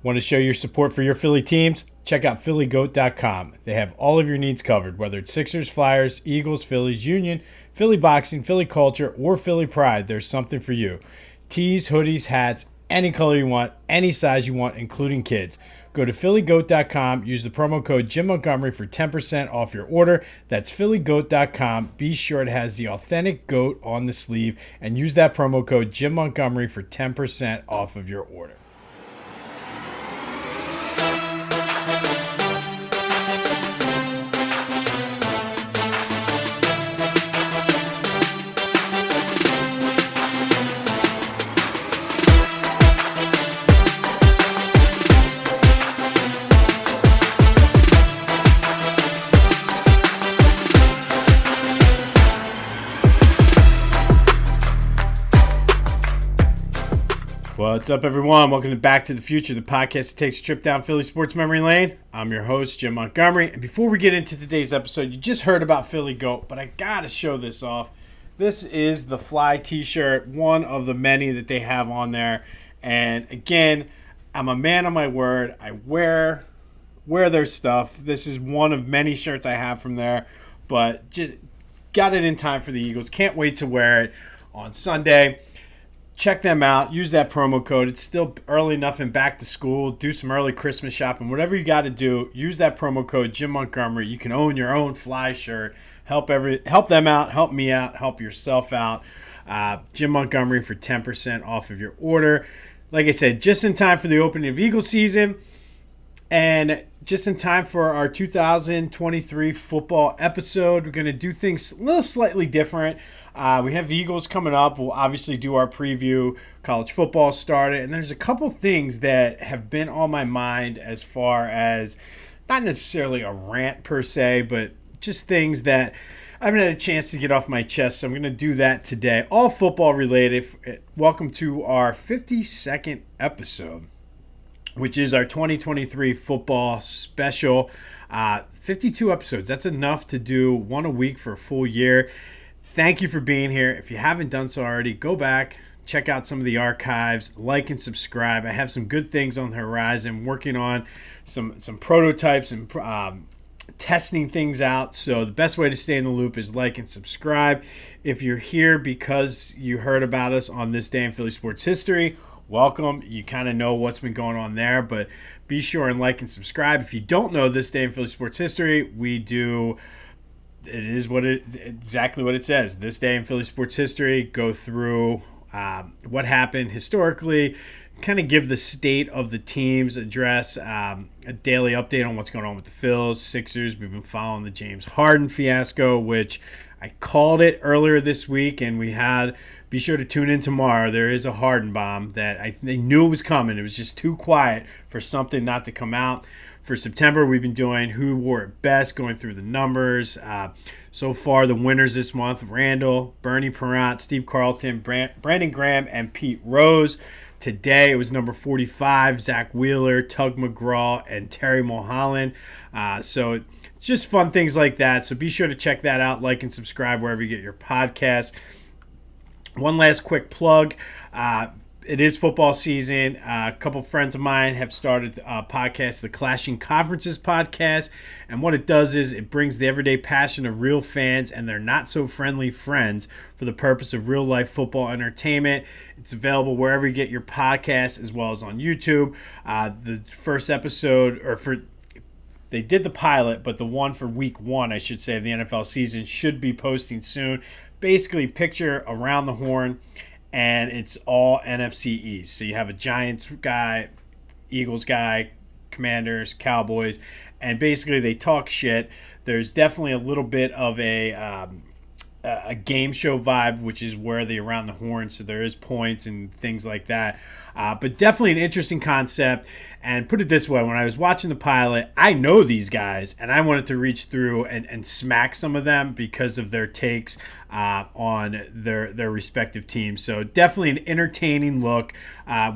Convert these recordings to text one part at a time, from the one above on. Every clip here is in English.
Want to show your support for your Philly teams? Check out phillygoat.com. They have all of your needs covered, whether it's Sixers, Flyers, Eagles, Phillies, Union, Philly boxing, Philly culture, or Philly pride. There's something for you. Tees, hoodies, hats, any color you want, any size you want, including kids. Go to phillygoat.com. Use the promo code Jim Montgomery for 10% off your order. That's phillygoat.com. Be sure it has the authentic goat on the sleeve and use that promo code Jim Montgomery for 10% off of your order. What's up, everyone? Welcome to Back to the Future, the podcast that takes a trip down Philly sports memory lane. I'm your host, Jim Montgomery. And before we get into today's episode, you just heard about Philly Goat, but I got to show this off. This is the Fly t-shirt, one of the many that they have on there. And again, I'm a man of my word. I wear their stuff. This is one of many shirts I have from there, but just got it in time for the Eagles. Can't wait to wear it on Sunday. Check them out. Use that promo code. It's still early enough and back to school. Do some early Christmas shopping. Whatever you got to do, use that promo code Jim Montgomery. You can own your own Fly shirt. Help them out. Help me out. Help yourself out. Jim Montgomery for 10% off of your order. Like I said, just in time for the opening of Eagle season, and just in time for our 2023 football episode. We're going to do things a little slightly different. We have Eagles coming up. We'll obviously do our preview. College football started. And there's a couple things that have been on my mind as far as not necessarily a rant per se, but just things that I haven't had a chance to get off my chest. So I'm going to do that today. All football related. Welcome to our 52nd episode, which is our 2023 football special. 52 episodes. That's enough to do one a week for a full year. Thank you for being here. If you haven't done so already, go back, check out some of the archives, like and subscribe. I have some good things on the horizon, working on some prototypes and testing things out. So the best way to stay in the loop is like and subscribe. If you're here because you heard about us on This Day in Philly Sports History, welcome. You kind of know what's been going on there, but be sure and like and subscribe. If you don't know This Day in Philly Sports History, we do... It is exactly what it says. This day in Philly sports history, go through what happened historically, kind of give the state of the teams, address a daily update on what's going on with the Phils, Sixers. We've been following the James Harden fiasco, which I called it earlier this week, and be sure to tune in tomorrow. There is a Harden bomb that they knew it was coming. It was just too quiet for something not to come out. For September, we've been doing who wore it best, going through the numbers. So far, the winners this month, Randall, Bernie Perrant, Steve Carlton, Brandon Graham, and Pete Rose. Today, it was number 45, Zach Wheeler, Tug McGraw, and Terry Mulholland. So it's just fun things like that. So be sure to check that out, like and subscribe wherever you get your podcast. One last quick plug. It is football season. A couple friends of mine have started a podcast, the Clashing Conferences podcast. And what it does is it brings the everyday passion of real fans and their not-so-friendly friends for the purpose of real-life football entertainment. It's available wherever you get your podcasts as well as on YouTube. The first episode, they did the pilot, but the one for week 1, I should say, of the NFL season should be posting soon. Basically, picture around the horn, and it's all NFC East. So you have a Giants guy, Eagles guy, Commanders, Cowboys, and basically they talk shit. There's definitely a little bit of a game show vibe, which is where they around the horn, so there is points and things like that. But definitely an interesting concept. And put it this way, when I was watching the pilot, I know these guys, and I wanted to reach through and smack some of them because of their takes on their respective teams. So definitely an entertaining look,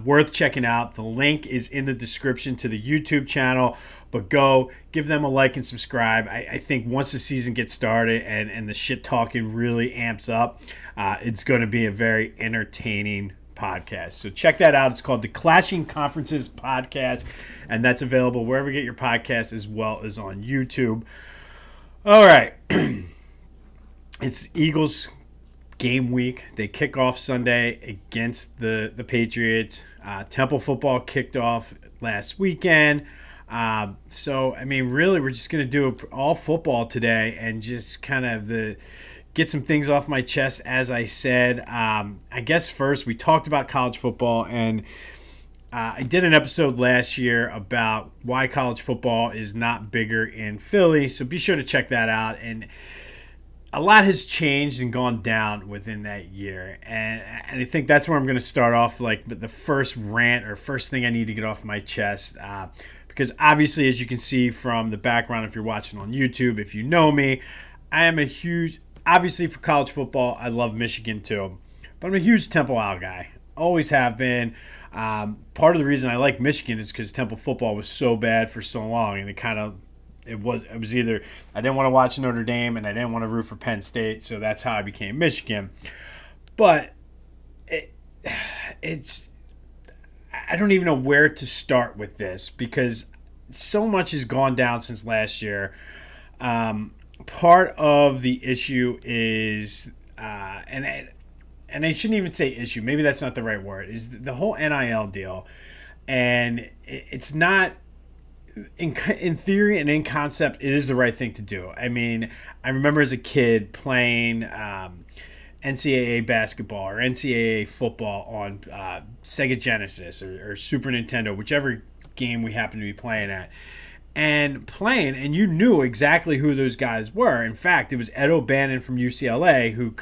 worth checking out. The link is in the description to the YouTube channel. But go, give them a like and subscribe. I think once the season gets started and the shit talking really amps up, it's going to be a very entertaining podcast. So check that out. It's called the Clashing Conferences Podcast, and that's available wherever you get your podcasts as well as on YouTube. All right. It's Eagles game week. They kick off Sunday against the Patriots. Temple football kicked off last weekend. Really, we're just going to do all football today and just kind of get some things off my chest, as I said. I guess first, we talked about college football, and I did an episode last year about why college football is not bigger in Philly, so be sure to check that out. And a lot has changed and gone down within that year, and I think that's where I'm going to start off, like the first rant or first thing I need to get off my chest, because obviously, as you can see from the background, if you're watching on YouTube, if you know me, I am a huge, obviously for college football, I love Michigan too, but I'm a huge Temple Owl guy, always have been. Part of the reason I like Michigan is because Temple football was so bad for so long, and it was either I didn't want to watch Notre Dame and I didn't want to root for Penn State, so that's how I became Michigan. But it's I don't even know where to start with this because so much has gone down since last year. Part of the issue is and I shouldn't even say issue. Maybe that's not the right word. Is the whole NIL deal, and it's not. In theory and in concept, it is the right thing to do. I mean, I remember as a kid playing NCAA basketball or NCAA football on Sega Genesis or Super Nintendo, whichever game we happened to be playing at. And you knew exactly who those guys were. In fact, it was Ed O'Bannon from UCLA who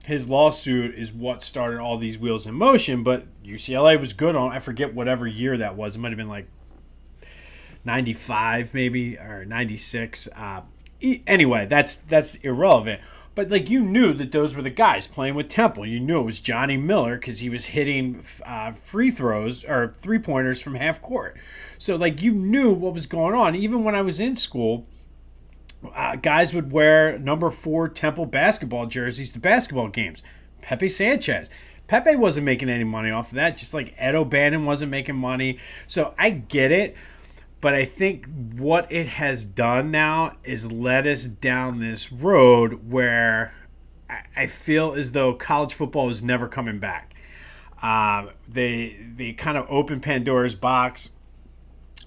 his lawsuit is what started all these wheels in motion, but UCLA was good on, I forget whatever year that was. It might have been like 95 maybe or 96. Anyway, that's irrelevant. But like you knew that those were the guys playing with Temple. You knew it was Johnny Miller because he was hitting free throws or 3-pointers from half court. So like you knew what was going on. Even when I was in school, guys would wear number 4 Temple basketball jerseys to basketball games. Pepe Sanchez. Pepe wasn't making any money off of that, just like Ed O'Bannon wasn't making money. So I get it. But I think what it has done now is led us down this road where I feel as though college football is never coming back. They kind of opened Pandora's box,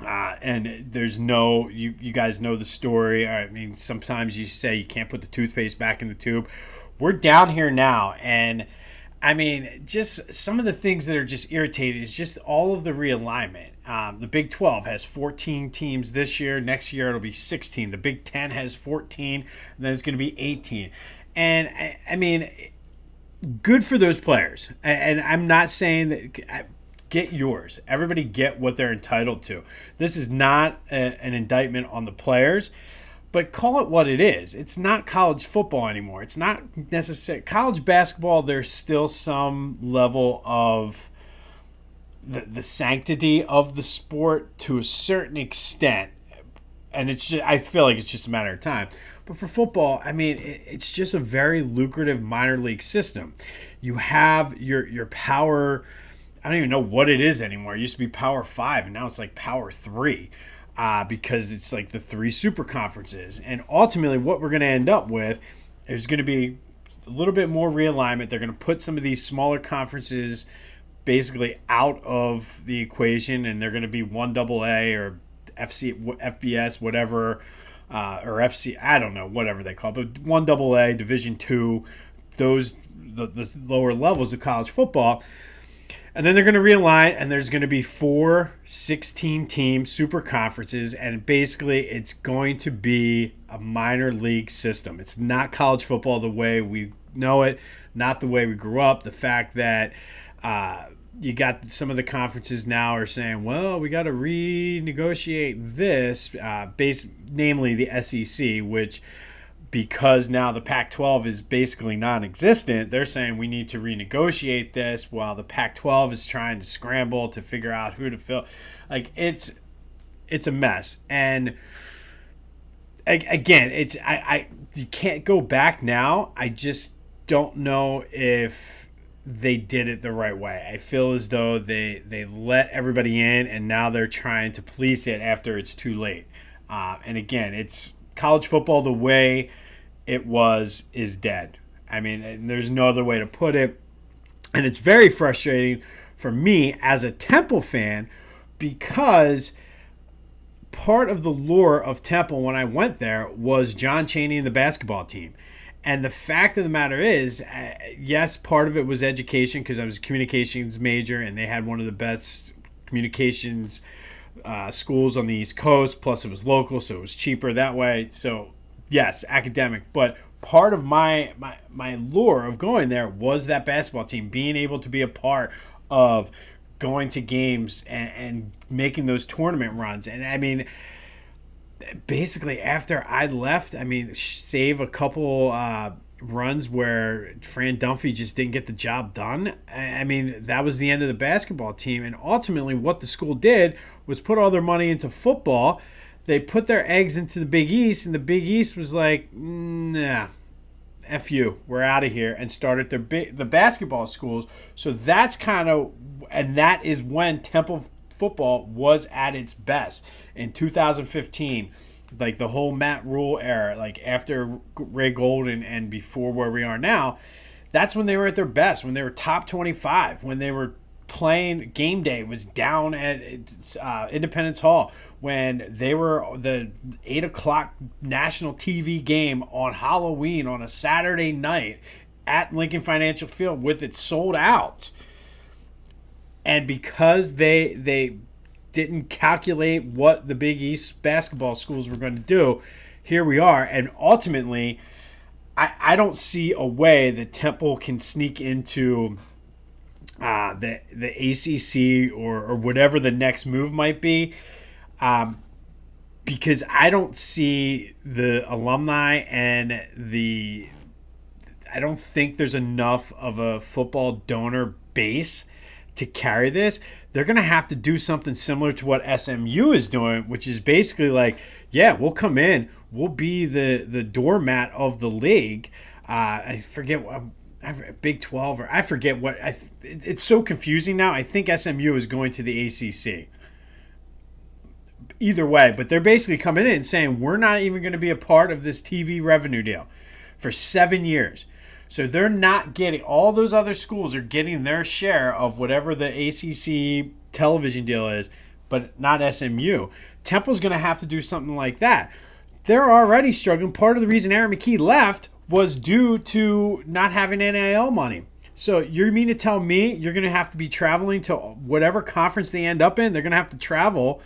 and there's no you guys know the story. I mean, sometimes you say you can't put the toothpaste back in the tube. We're down here now, and I mean, just some of the things that are just irritating is just all of the realignment. The Big 12 has 14 teams this year. Next year, it'll be 16. The Big 10 has 14, and then it's going to be 18. And, I mean, good for those players. And I'm not saying that get yours. Everybody get what they're entitled to. This is not an indictment on the players. But call it what it is. It's not college football anymore. It's not necessary. College basketball, there's still some level of the sanctity of the sport to a certain extent. And it's just, I feel like it's just a matter of time. But for football, I mean, it's just a very lucrative minor league system. You have your power, I don't even know what it is anymore. It used to be Power 5, and now it's like Power 3. Because it's like the 3 super conferences. And ultimately what we're going to end up with is going to be a little bit more realignment. They're going to put some of these smaller conferences basically out of the equation, and they're going to be 1AA or FBS, whatever, or FC, I don't know, whatever they call it, but 1AA, Division 2, those the lower levels of college football. And then they're going to realign, and there's going to be 4 16-team super conferences, and basically it's going to be a minor league system. It's not college football the way we know it, not the way we grew up. The fact that you got some of the conferences now are saying, well, we got to renegotiate this, namely the SEC, which because now the Pac-12 is basically non-existent, they're saying we need to renegotiate this while the Pac-12 is trying to scramble to figure out who to fill. Like, it's a mess. And again, you can't go back now. I just don't know if they did it the right way. I feel as though they let everybody in, and now they're trying to police it after it's too late. And again, it's college football the way it was is dead. I mean, there's no other way to put it. And it's very frustrating for me as a Temple fan because part of the lure of Temple when I went there was John Chaney and the basketball team. And the fact of the matter is, yes, part of it was education because I was a communications major and they had one of the best communications schools on the East Coast. Plus, it was local, so it was cheaper that way. So, yes, academic. But part of my lure of going there was that basketball team, being able to be a part of going to games and making those tournament runs. And, I mean, basically after I left, I mean, save a couple runs where Fran Dunphy just didn't get the job done. I mean, that was the end of the basketball team. And ultimately what the school did was put all their money into football. They put their eggs into the Big East, and the Big East was like, nah, F you, we're out of here, and started the basketball schools. So that's kind of, and that is when Temple football was at its best in 2015, like the whole Matt Rule era, like after Ray Golden and before where we are now. That's when they were at their best, when they were top 25, when they were playing game day was down at Independence Hall, when they were the 8 o'clock national TV game on Halloween on a Saturday night at Lincoln Financial Field with it sold out. And because they didn't calculate what the Big East basketball schools were going to do, here we are. And ultimately, I don't see a way that Temple can sneak into the ACC or whatever the next move might be, because I don't see the alumni and I don't think there's enough of a football donor base to carry this. They're going to have to do something similar to what SMU is doing, which is basically like, yeah, we'll come in, we'll be the doormat of the league. I forget what Big 12 or I forget what. It's so confusing now. I think SMU is going to the ACC. Either way, but they're basically coming in and saying we're not even going to be a part of this TV revenue deal for 7 years. So they're not getting, all those other schools are getting their share of whatever the ACC television deal is, but not SMU. Temple's going to have to do something like that. They're already struggling. Part of the reason Aaron McKee left was due to not having NIL money. So you mean to tell me you're going to have to be traveling to whatever conference they end up in? They're going to have to travel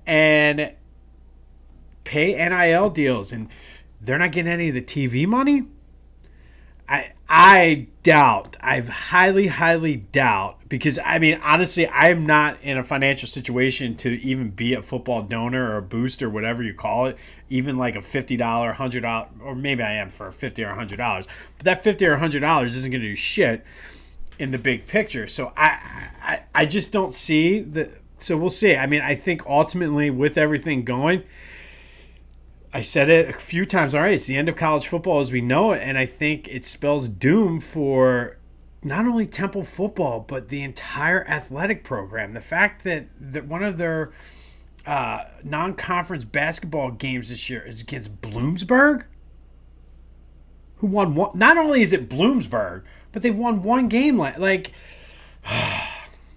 and pay NIL deals, and they're not getting any of the TV money? I doubt. I highly doubt, because, I mean, honestly, I'm not in a financial situation to even be a football donor or a boost or whatever you call it, even like a $50, $100, or maybe I am for $50 or $100. But that $50 or $100 isn't going to do shit in the big picture. So I just don't see the. So we'll see. I mean, I think ultimately with everything going, I said it a few times already, it's the end of college football as we know it, and I think it spells doom for not only Temple football, but the entire athletic program. The fact that one of their non-conference basketball games this year is against Bloomsburg, who won one. Not only is it Bloomsburg, but they've won one game.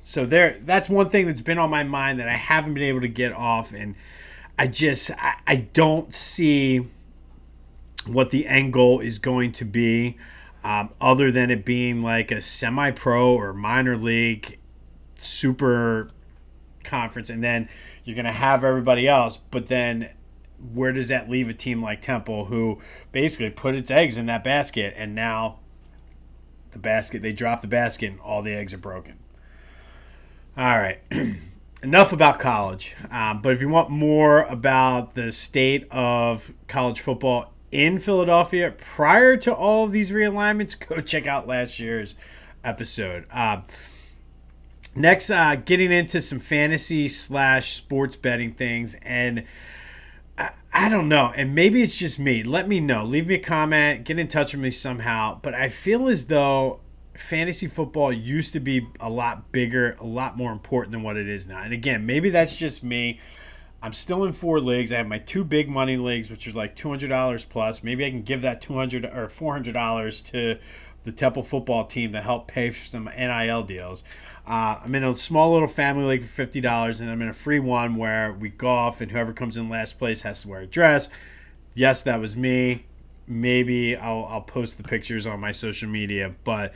So that's one thing that's been on my mind that I haven't been able to get off, and I don't see what the end goal is going to be, other than it being like a semi-pro or minor league super conference, and then you're going to have everybody else. But then where does that leave a team like Temple, who basically put its eggs in that basket, and now they drop the basket and all the eggs are broken? All right. Enough about college. But if you want more about the state of college football in Philadelphia prior to all of these realignments, go check out last year's episode. Next, getting into some fantasy / sports betting things. And I don't know. And maybe it's just me. Let me know. Leave me a comment. Get in touch with me somehow. But I feel as though fantasy football used to be a lot bigger, a lot more important than what it is now. And again, maybe that's just me. I'm still in 4 leagues. I have my 2 big money leagues, which are like $200 plus. Maybe I can give that $200 or $400 to the Temple football team to help pay for some NIL deals. I'm in a small little family league for $50, and I'm in a free one where we golf, and whoever comes in last place has to wear a dress. Yes, that was me. Maybe I'll post the pictures on my social media, but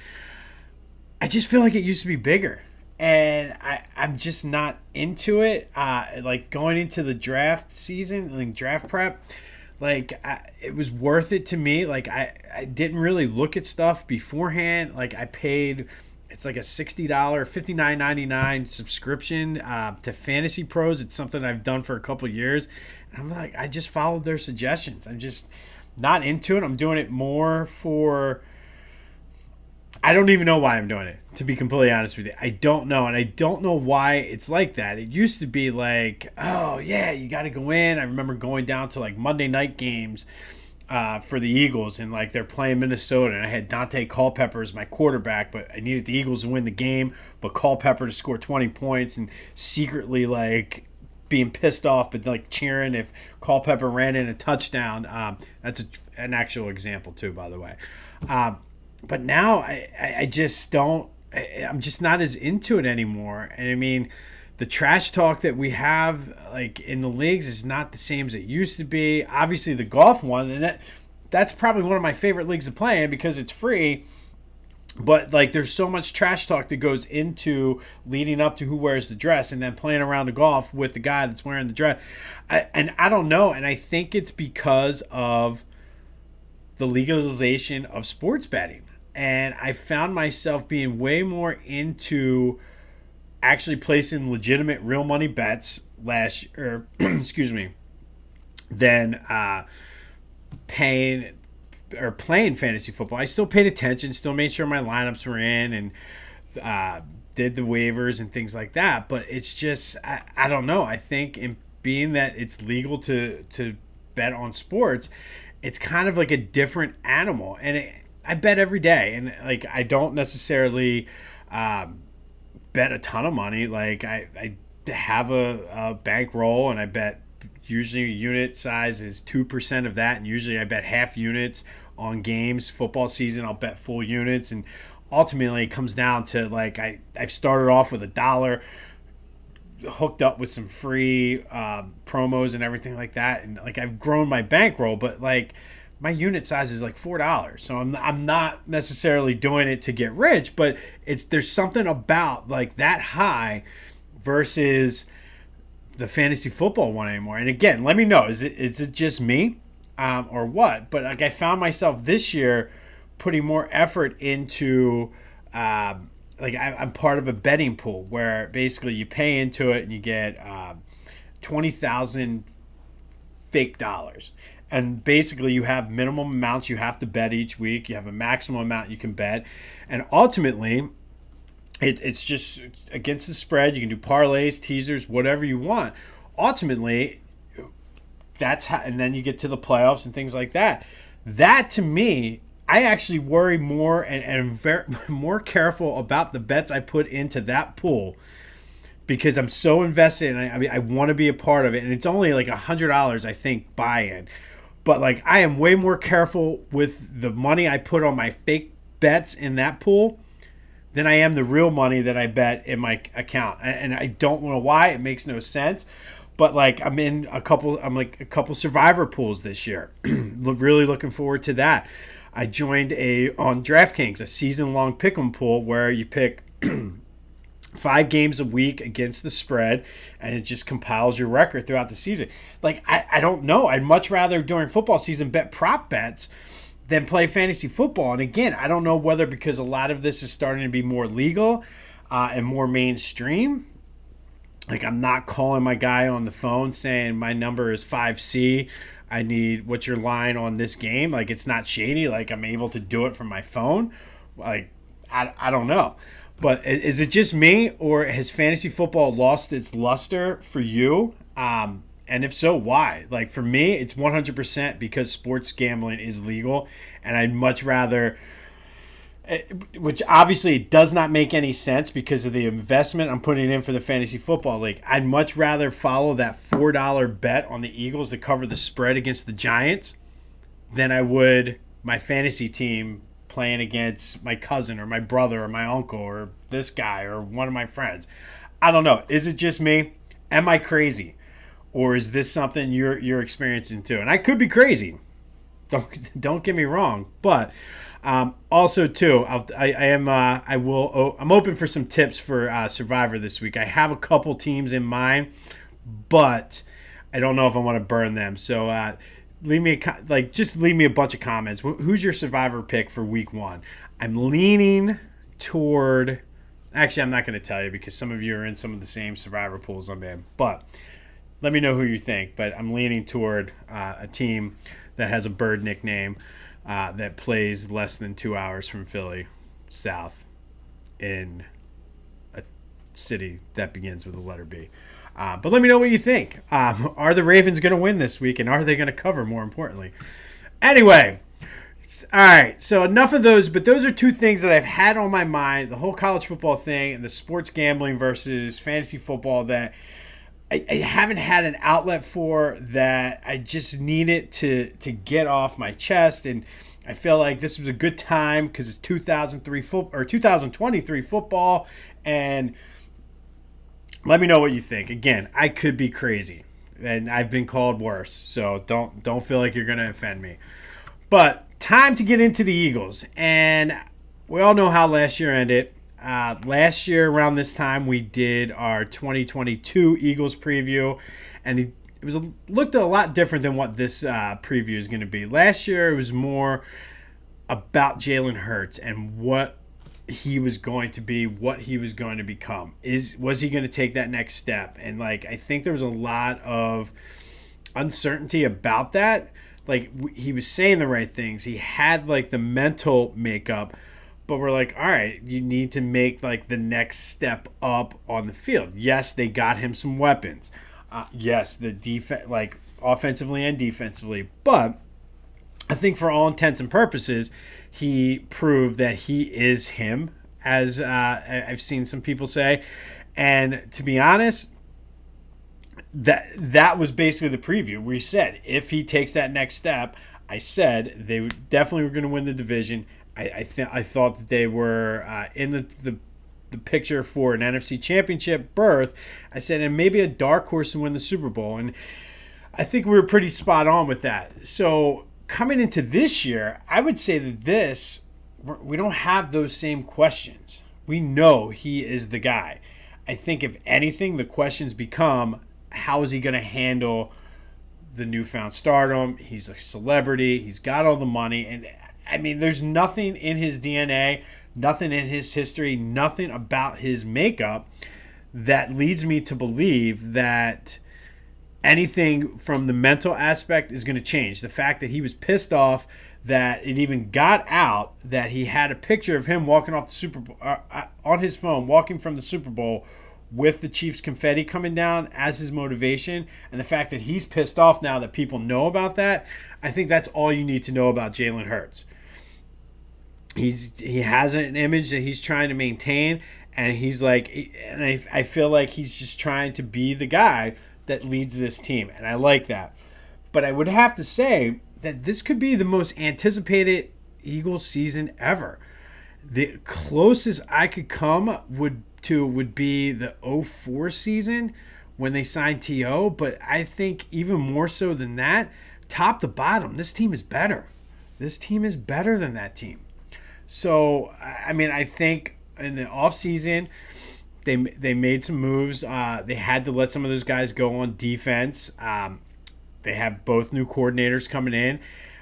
I just feel like it used to be bigger. And I'm just not into it. Like going into the draft season, like draft prep, it was worth it to me. Like I didn't really look at stuff beforehand. Like I paid, it's like a $60, $59.99 subscription to Fantasy Pros. It's something I've done for a couple of years. And I'm like, I just followed their suggestions. I'm just not into it. I'm doing it more for, I don't even know why I'm doing it, to be completely honest with you. I don't know, and I don't know why it's like that. It used to be like, oh, yeah, you got to go in. I remember going down to, like, Monday night games for the Eagles, and, like, they're playing Minnesota, and I had Dante Culpepper as my quarterback, but I needed the Eagles to win the game, but Culpepper to score 20 points and secretly, like, being pissed off, but, like, cheering if Culpepper ran in a touchdown. That's an actual example, too, by the way. But now I just don't, I'm just not as into it anymore. And I mean, the trash talk that we have like in the leagues is not the same as it used to be. Obviously the golf one, and that's probably one of my favorite leagues to play in because it's free. But like there's so much trash talk that goes into leading up to who wears the dress and then playing around the golf with the guy that's wearing the dress. And I don't know. And I think it's because of the legalization of sports betting. And I found myself being way more into actually placing legitimate real money bets excuse me, than paying or playing fantasy football. I still paid attention, still made sure my lineups were in, and did the waivers and things like that. But it's just, I don't know. I think in being that it's legal to bet on sports, it's kind of like a different animal. And I bet every day, and like I don't necessarily bet a ton of money. Like I have a bankroll, and I bet usually unit size is 2% of that, and usually I bet half units on games. Football season, I'll bet full units, and ultimately it comes down to like I've started off with $1, hooked up with some free promos and everything like that, and like I've grown my bankroll, but like my unit size is like $4, so I'm not necessarily doing it to get rich, but there's something about like that high versus the fantasy football one anymore. And again, let me know, is it just me or what? But like I found myself this year putting more effort into like I'm part of a betting pool where basically you pay into it and you get 20,000 fake dollars. And basically you have minimum amounts you have to bet each week. You have a maximum amount you can bet. And ultimately, it's just against the spread. You can do parlays, teasers, whatever you want. Ultimately, that's how, and then you get to the playoffs and things like that. That to me, I actually worry more and am very more careful about the bets I put into that pool because I'm so invested and I want to be a part of it. And it's only like $100, I think, buy-in. But like I am way more careful with the money I put on my fake bets in that pool than I am the real money that I bet in my account. And I don't know why. It makes no sense. But like I'm a couple survivor pools this year. Really looking forward to that. I joined on DraftKings a season-long pick'em pool where you pick 5 games a week against the spread, and it just compiles your record throughout the season. Like, I don't know. I'd much rather during football season bet prop bets than play fantasy football. And again, I don't know whether because a lot of this is starting to be more legal and more mainstream. Like, I'm not calling my guy on the phone saying my number is 5C. I need, what's your line on this game? Like, it's not shady. Like, I'm able to do it from my phone. Like, I don't know. But is it just me, or has fantasy football lost its luster for you? And if so, why? Like for me, it's 100% because sports gambling is legal, and I'd much rather. which obviously does not make any sense because of the investment I'm putting in for the fantasy football league. I'd much rather follow that $4 bet on the Eagles to cover the spread against the Giants than I would my fantasy team playing against my cousin or my brother or my uncle or this guy or one of my friends. I don't know. Is it just me? Am I crazy? Or is this something you're experiencing too? And I could be crazy. Don't get me wrong, but also too, I'm open for some tips for Survivor this week. I have a couple teams in mind, but I don't know if I want to burn them. So leave me a bunch of comments. Who's your Survivor pick for week 1? I'm leaning toward. Actually, I'm not going to tell you because some of you are in some of the same Survivor pools I'm in, but let me know who you think. But I'm leaning toward a team that has a bird nickname that plays less than 2 hours from Philly, south, in a city that begins with the letter B. But let me know what you think. Are the Ravens going to win this week, and are they going to cover, more importantly? Anyway, all right, so enough of those, but those are two things that I've had on my mind, the whole college football thing and the sports gambling versus fantasy football that I haven't had an outlet for, that I just needed to get off my chest. And I feel like this was a good time because it's 2023 football. And let me know what you think. Again, I could be crazy, and I've been called worse, so don't feel like you're going to offend me. But time to get into the Eagles. And we all know how last year ended. Last year around this time we did our 2022 Eagles preview, and it looked a lot different than what this preview is going to be. Last year it was more about Jalen Hurts and what he was going to be, what he was going to become. Was he going to take that next step? And I think there was a lot of uncertainty about that. He was saying the right things. He had the mental makeup. But we're all right, you need to make the next step up on the field. Yes, they got him some weapons. Yes, the defense, offensively and defensively. But I think for all intents and purposes, he proved that he is him, as I've seen some people say. And to be honest, that was basically the preview. We said if he takes that next step, I said they definitely were going to win the division. I thought that they were in the picture for an NFC Championship berth. I said, and maybe a dark horse to win the Super Bowl. And I think we were pretty spot on with that. So coming into this year, I would say that we don't have those same questions. We know he is the guy. I think if anything, the questions become, how is he going to handle the newfound stardom? He's a celebrity. He's got all the money. And I mean, there's nothing in his DNA, nothing in his history, nothing about his makeup that leads me to believe that anything from the mental aspect is going to change. The fact that he was pissed off that it even got out that he had a picture of him walking off the Super Bowl on his phone, walking from the Super Bowl with the Chiefs confetti coming down as his motivation, and the fact that he's pissed off now that people know about that, I think that's all you need to know about Jalen Hurts. He has an image that he's trying to maintain, and I feel like he's just trying to be the guy that leads this team, and I like that. But I would have to say that this could be the most anticipated Eagles season ever. The closest I could come would be the 2004 season when they signed T.O., but I think even more so than that, top to bottom, this team is better. This team is better than that team. So, I mean, I think in the offseason, they made some moves. They had to let some of those guys go on defense. They have both new coordinators coming in.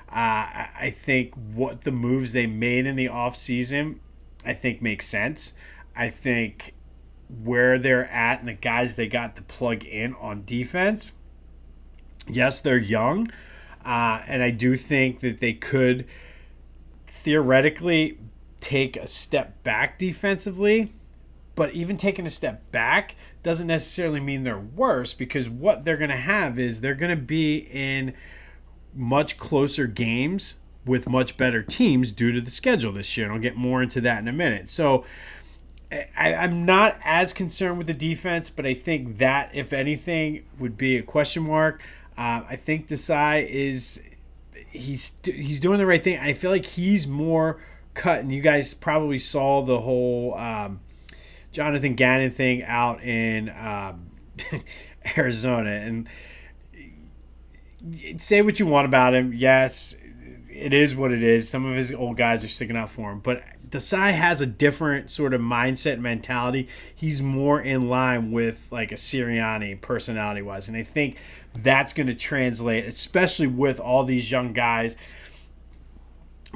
I think what the moves they made in the offseason, I think makes sense. I think where they're at and the guys they got to plug in on defense, yes, they're young. And I do think that they could theoretically take a step back defensively, but even taking a step back doesn't necessarily mean they're worse, because what they're going to have is they're going to be in much closer games with much better teams due to the schedule this year. And I'll get more into that in a minute. So I'm not as concerned with the defense, but I think that, if anything, would be a question mark. I think Desai he's doing the right thing. I feel like he's more cut, and you guys probably saw the whole Jonathan Gannon thing out in Arizona. And say what you want about him. Yes, it is what it is. Some of his old guys are sticking out for him. But Desai has a different sort of mindset and mentality. He's more in line with like a Sirianni personality-wise. And I think that's going to translate, especially with all these young guys,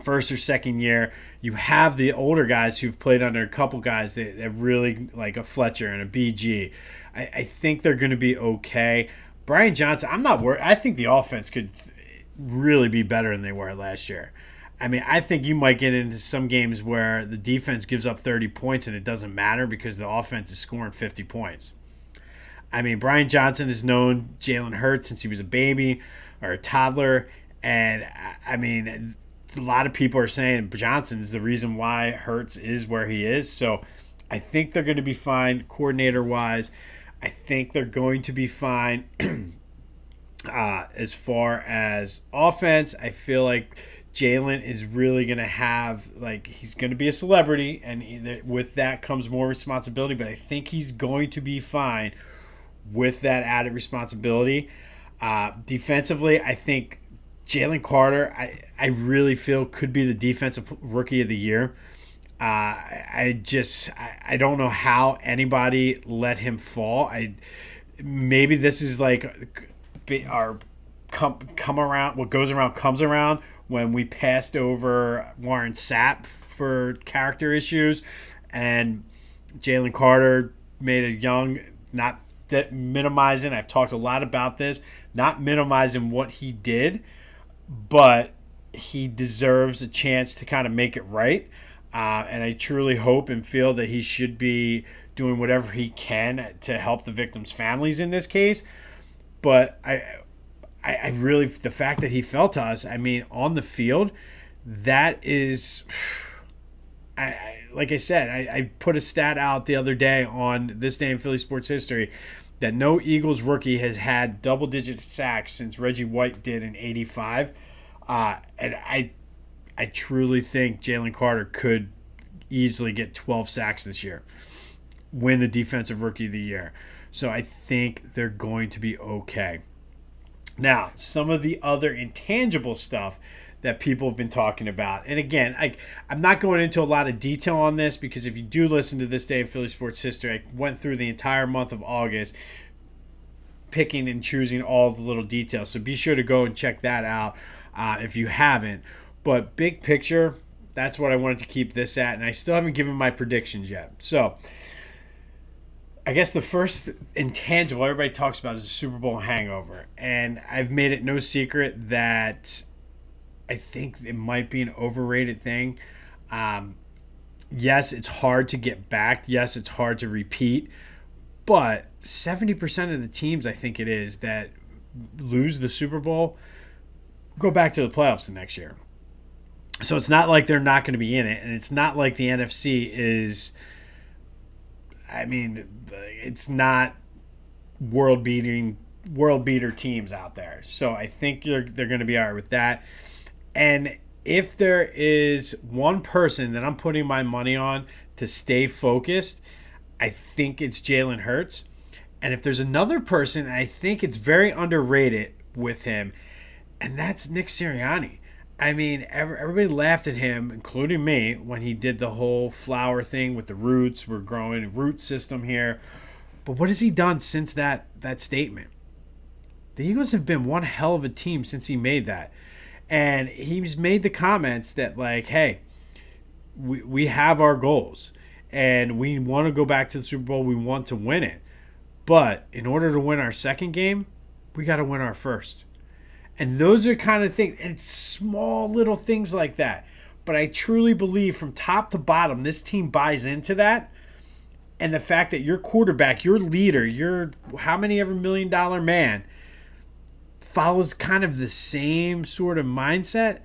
first or second year. You have the older guys who've played under a couple guys that really, like a Fletcher and a BG. I think they're going to be okay. Brian Johnson, I'm not worried. I think the offense could really be better than they were last year. I mean, I think you might get into some games where the defense gives up 30 points and it doesn't matter because the offense is scoring 50 points. I mean, Brian Johnson has known Jalen Hurts since he was a baby or a toddler. And, I mean, a lot of people are saying Johnson's the reason why Hurts is where he is. So I think they're going to be fine coordinator-wise. I think they're going to be fine as far as offense. I feel like Jalen is really going to have, like, he's going to be a celebrity, and with that comes more responsibility, but I think he's going to be fine with that added responsibility. Defensively, I think Jalen Carter, I really feel could be the defensive rookie of the year. I don't know how anybody let him fall. Maybe this is like our come around. What goes around comes around. When we passed over Warren Sapp for character issues, and Jalen Carter made a young, not that minimizing. I've talked a lot about this, not minimizing what he did, but he deserves a chance to kind of make it right. And I truly hope and feel that he should be doing whatever he can to help the victims' families in this case. But I really, the fact that he fell to us, I mean, on the field, that is, like I said, I put a stat out the other day on This Day in Philly Sports History that no Eagles rookie has had double-digit sacks since Reggie White did in '85. And I truly think Jalen Carter could easily get 12 sacks this year, win the Defensive Rookie of the Year. So I think they're going to be okay. Now, some of the other intangible stuff that people have been talking about. And again, I'm not going into a lot of detail on this because if you do listen to This Day in Philly Sports History, I went through the entire month of August picking and choosing all the little details. So be sure to go and check that out if you haven't. But big picture, that's what I wanted to keep this at. And I still haven't given my predictions yet. So I guess the first intangible everybody talks about is the Super Bowl hangover. And I've made it no secret that I think it might be an overrated thing. Yes, it's hard to get back. Yes, it's hard to repeat. But 70% of the teams, I think it is, that lose the Super Bowl go back to the playoffs the next year. So it's not like they're not going to be in it. And it's not like the NFC is, I mean, it's not world beater teams out there. So I think they're going to be all right with that. And if there is one person that I'm putting my money on to stay focused, I think it's Jalen Hurts. And if there's another person, I think it's very underrated with him, and that's Nick Sirianni. I mean, everybody laughed at him, including me, when he did the whole flower thing with the roots. We're growing a root system here. But what has he done since that statement? The Eagles have been one hell of a team since he made that. And he's made the comments that, like, hey, we have our goals. And we want to go back to the Super Bowl. We want to win it. But in order to win our second game, we got to win our first. And those are kind of things. And it's small little things like that. But I truly believe from top to bottom, this team buys into that. And the fact that your quarterback, your leader, your how many ever $1 million man follows kind of the same sort of mindset,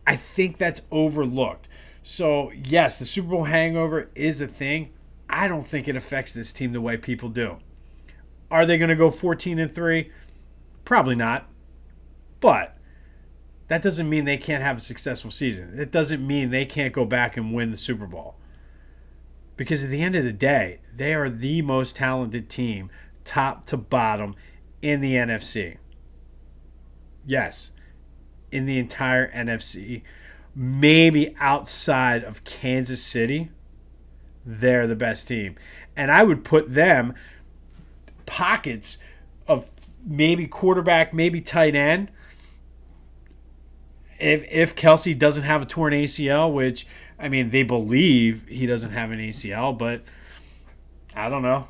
I think that's overlooked. So, yes, the Super Bowl hangover is a thing. I don't think it affects this team the way people do. Are they going to go 14-3? Probably not. But that doesn't mean they can't have a successful season. It doesn't mean they can't go back and win the Super Bowl. Because at the end of the day, they are the most talented team, top to bottom, in the NFC. Yes, in the entire NFC. Maybe outside of Kansas City, they're the best team. And I would put them pockets of maybe quarterback, maybe tight end. If Kelsey doesn't have a torn ACL, which, I mean, they believe he doesn't have an ACL, but I don't know.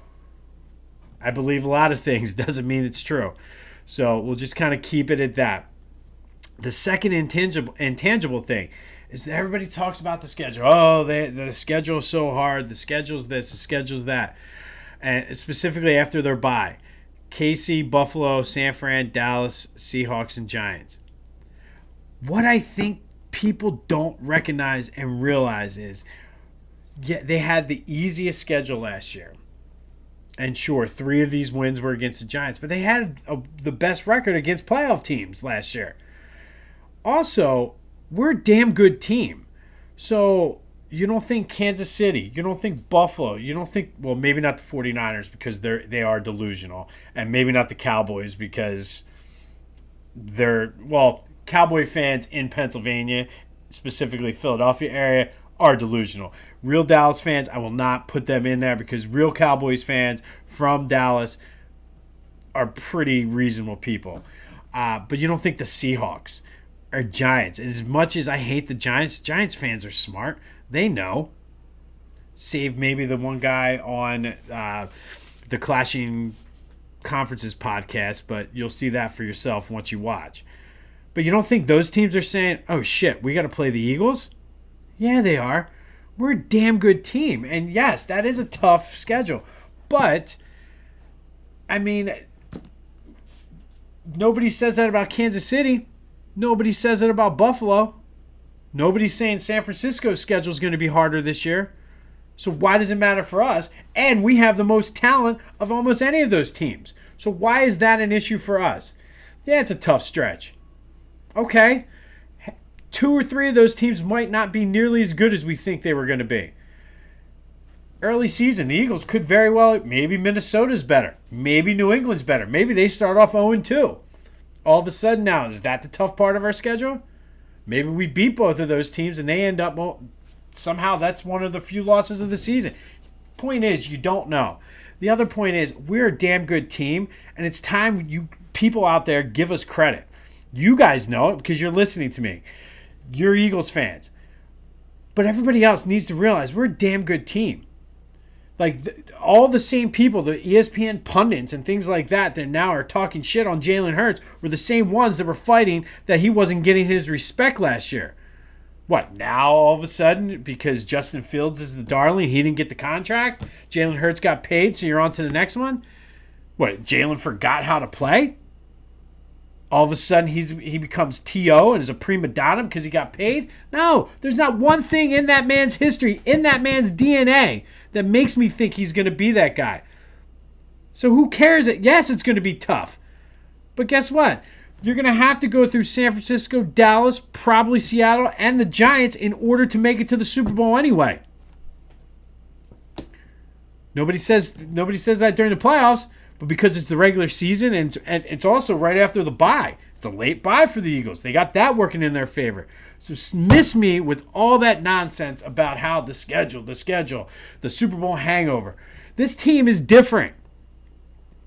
I believe a lot of things. Doesn't mean it's true. So we'll just kind of keep it at that. The second intangible thing is that everybody talks about the schedule. Oh, the schedule is so hard. The schedule's this, the schedule's that. And specifically after their bye. KC, Buffalo, San Fran, Dallas, Seahawks, and Giants. What I think people don't recognize and realize is, yeah, they had the easiest schedule last year. And sure, 3 of these wins were against the Giants, but they had the best record against playoff teams last year. Also, we're a damn good team. So you don't think Kansas City, you don't think Buffalo, you don't think, well, maybe not the 49ers because they are delusional, and maybe not the Cowboys because Cowboy fans in Pennsylvania, specifically Philadelphia area, are delusional. Real Dallas fans, I will not put them in there because real Cowboys fans from Dallas are pretty reasonable people. But you don't think the Seahawks are Giants. As much as I hate the Giants, Giants fans are smart. They know. Save maybe the one guy on the Clashing Conferences podcast, but you'll see that for yourself once you watch. But you don't think those teams are saying, oh shit, we got to play the Eagles? Yeah, they are. We're a damn good team. And yes, that is a tough schedule. But, I mean, nobody says that about Kansas City. Nobody says it about Buffalo. Nobody's saying San Francisco's schedule is going to be harder this year. So why does it matter for us? And we have the most talent of almost any of those teams. So why is that an issue for us? Yeah, it's a tough stretch. Okay. 2 or 3 of those teams might not be nearly as good as we think they were going to be. Early season, the Eagles could very well, maybe Minnesota's better. Maybe New England's better. Maybe they start off 0-2. All of a sudden now, is that the tough part of our schedule? Maybe we beat both of those teams and they end up, well, somehow that's one of the few losses of the season. Point is, you don't know. The other point is, we're a damn good team, and it's time you people out there give us credit. You guys know it because you're listening to me. You're Eagles fans. But everybody else needs to realize we're a damn good team. Like, all the same people, the ESPN pundits and things like that now are talking shit on Jalen Hurts were the same ones that were fighting that he wasn't getting his respect last year. What, now all of a sudden, because Justin Fields is the darling, he didn't get the contract, Jalen Hurts got paid, so you're on to the next one? What, Jalen forgot how to play? All of a sudden he becomes T.O. and is a prima donna because he got paid? No, there's not one thing in that man's history, in that man's DNA, that makes me think he's going to be that guy. So who cares? Yes, it's going to be tough. But guess what? You're going to have to go through San Francisco, Dallas, probably Seattle, and the Giants in order to make it to the Super Bowl anyway. Nobody says that during the playoffs, but because it's the regular season and it's also right after the bye. It's a late bye for the Eagles. They got that working in their favor. So miss me with all that nonsense about how the schedule, the Super Bowl hangover. This team is different.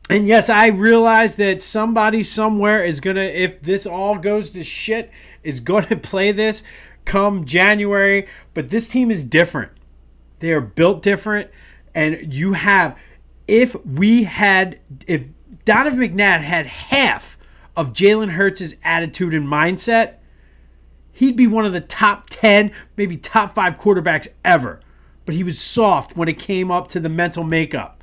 And yes, I realize that somebody somewhere is going to, if this all goes to shit, is going to play this come January. But this team is different. They are built different. And you have, if Donovan McNabb had half of Jalen Hurts' attitude and mindset, he'd be one of the top 10, maybe top 5 quarterbacks ever. But he was soft when it came up to the mental makeup.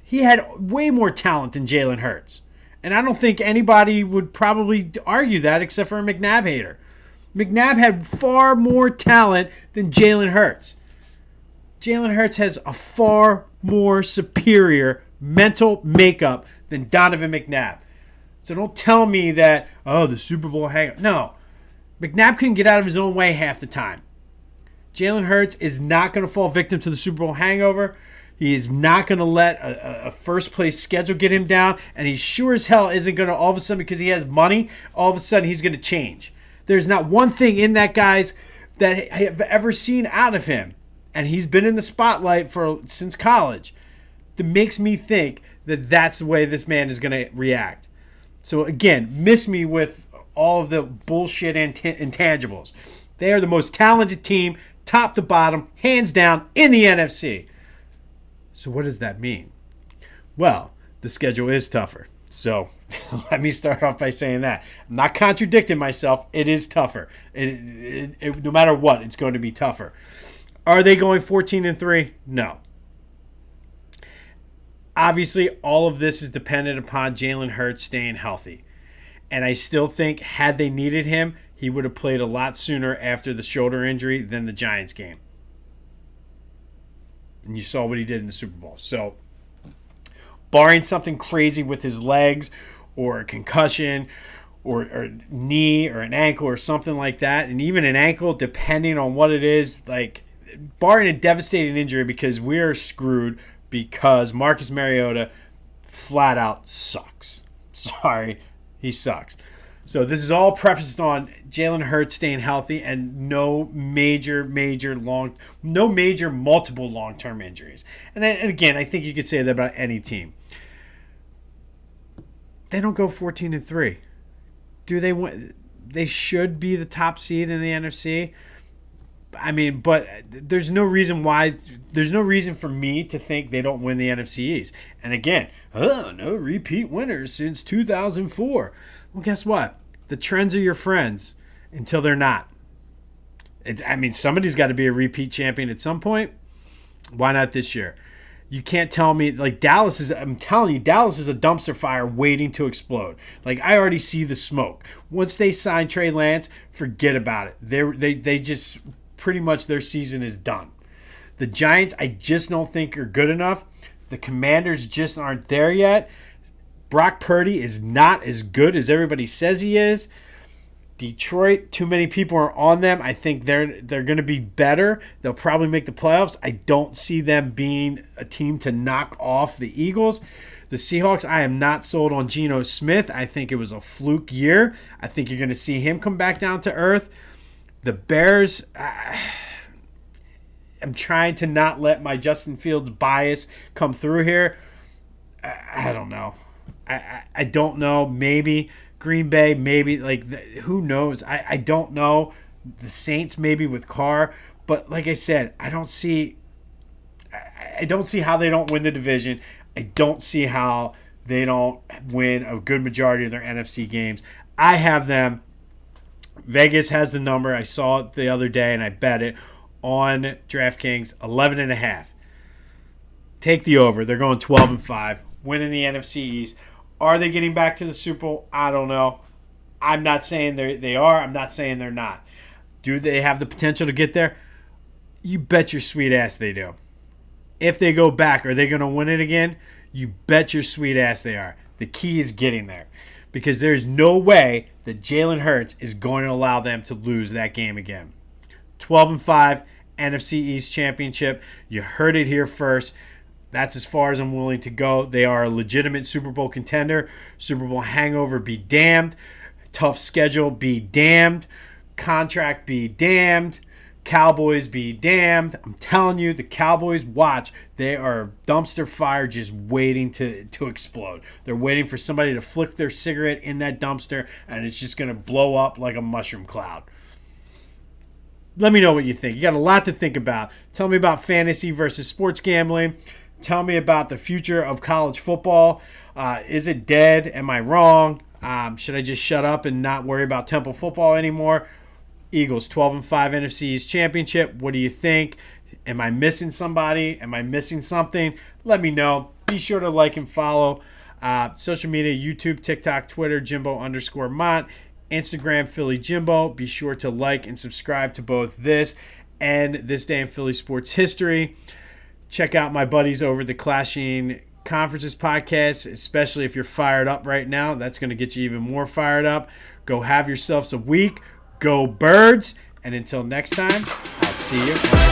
He had way more talent than Jalen Hurts. And I don't think anybody would probably argue that except for a McNabb hater. McNabb had far more talent than Jalen Hurts. Jalen Hurts has a far more superior mental makeup than Donovan McNabb. So don't tell me that, the Super Bowl hangover. No. McNabb couldn't get out of his own way half the time. Jalen Hurts is not going to fall victim to the Super Bowl hangover. He is not going to let a first-place schedule get him down. And he sure as hell isn't going to all of a sudden, because he has money, all of a sudden he's going to change. There's not one thing in that guy's that I have ever seen out of him. And he's been in the spotlight since college. That makes me think that that's the way this man is going to react. So again, miss me with all of the bullshit intangibles. They are the most talented team, top to bottom, hands down, in the NFC. So what does that mean? Well, the schedule is tougher. So let me start off by saying that. I'm not contradicting myself. It is tougher. No matter what, it's going to be tougher. Are they going 14-3? No. Obviously, all of this is dependent upon Jalen Hurts staying healthy. And I still think had they needed him, he would have played a lot sooner after the shoulder injury than the Giants game. And you saw what he did in the Super Bowl. So, barring something crazy with his legs or a concussion or knee or an ankle or something like that, and even an ankle, depending on what it is, like, barring a devastating injury, because we're screwed because Marcus Mariota flat out sucks. Sorry, he sucks. So this is all prefaced on Jalen Hurts staying healthy and no major multiple long-term injuries. And again, I think you could say that about any team. They don't go 14-3. Do they win? They should be the top seed in the NFC. I mean, but there's no reason for me to think they don't win the NFC East. And again, no repeat winners since 2004. Well, guess what? The trends are your friends until they're not. Somebody's got to be a repeat champion at some point. Why not this year? You can't tell me, like, I'm telling you, Dallas is a dumpster fire waiting to explode. Like, I already see the smoke. Once they sign Trey Lance, forget about it. They just pretty much their season is done. The Giants, I just don't think are good enough. The Commanders just aren't there yet. Brock Purdy is not as good as everybody says he is. Detroit, too many people are on them. I think they're going to be better. They'll probably make the playoffs. I don't see them being a team to knock off the Eagles. The Seahawks, I am not sold on Geno Smith. I think it was a fluke year. I think you're going to see him come back down to earth. The Bears, I'm trying to not let my Justin Fields bias come through here. I don't know. I don't know. Maybe Green Bay, maybe. Who knows? I don't know. The Saints, maybe with Carr. But like I said, I don't see how they don't win the division. I don't see how they don't win a good majority of their NFC games. I have them. Vegas has the number. I saw it the other day, and I bet it on DraftKings, 11.5. Take the over. They're going 12-5, winning the NFC East. Are they getting back to the Super Bowl? I don't know. I'm not saying they are. I'm not saying they're not. Do they have the potential to get there? You bet your sweet ass they do. If they go back, are they going to win it again? You bet your sweet ass they are. The key is getting there. Because there's no way that Jalen Hurts is going to allow them to lose that game again. 12-5, NFC East Championship. You heard it here first. That's as far as I'm willing to go. They are a legitimate Super Bowl contender. Super Bowl hangover be damned. Tough schedule be damned. Contract be damned. Cowboys be damned. I'm telling you, the Cowboys, watch. They are dumpster fire just waiting to explode. They're waiting for somebody to flick their cigarette in that dumpster, and it's just going to blow up like a mushroom cloud. Let me know what you think. You got a lot to think about. Tell me about fantasy versus sports gambling. Tell me about the future of college football. Is it dead? Am I wrong? Should I just shut up and not worry about Temple football anymore? Eagles 12-5 NFC East Championship. What do you think? Am I missing somebody? Am I missing something? Let me know. Be sure to like and follow social media, YouTube, TikTok, Twitter, Jimbo_Mont. Instagram, Philly Jimbo. Be sure to like and subscribe to both this and This Day in Philly Sports History. Check out my buddies over the Clashing Conferences podcast, especially if you're fired up right now. That's going to get you even more fired up. Go have yourselves a week. Go Birds. And until next time, I'll see you.